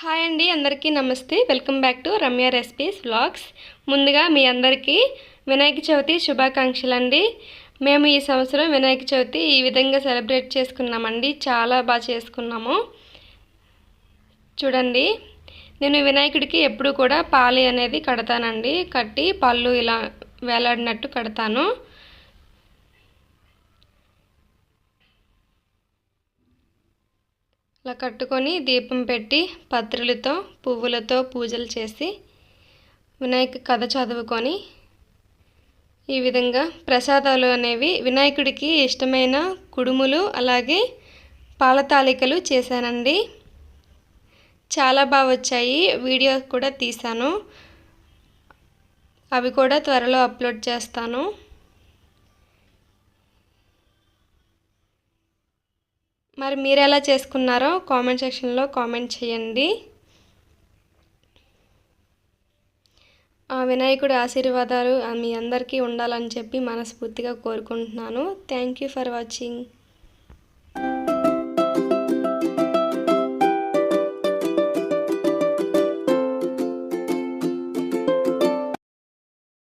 Hi అండి, అందరికీ నమస్తే. Welcome back to Ramya recipes vlogs. ముందుగా మీ అందరికీ వినాయక చవితి శుభాకాంక్షలు అండి. మేము ఈ సంవత్సరం వినాయక చవితి ఈ విధంగా సెలబ్రేట్ చేసుకున్నామండి. చాలా బాగా చేసుకున్నాము. చూడండి, నేను వినాయకుడికి ఎప్పుడు కూడా పాలి అనేది కడతానండి. కట్టి పళ్ళు ఇలా వేలాడినట్టు కడతాను. ఇలా కట్టుకొని దీపం పెట్టి పత్రులతో పువ్వులతో పూజలు చేసి వినాయక కథ చదువుకొని ఈ విధంగా ప్రసాదాలు అనేవి వినాయకుడికి ఇష్టమైన కుడుములు అలాగే పాలతాలికలు చేశానండి. చాలా బాగా వచ్చాయి. వీడియో కూడా తీశాను. అవి కూడా త్వరలో అప్లోడ్ చేస్తాను. మరి మీరు ఎలా చేసుకున్నారో కామెంట్ సెక్షన్లో కామెంట్ చేయండి. ఆ వినాయకుడి ఆశీర్వాదాలు మీ అందరికీ ఉండాలని చెప్పి మనస్ఫూర్తిగా కోరుకుంటున్నాను. Thank you for watching.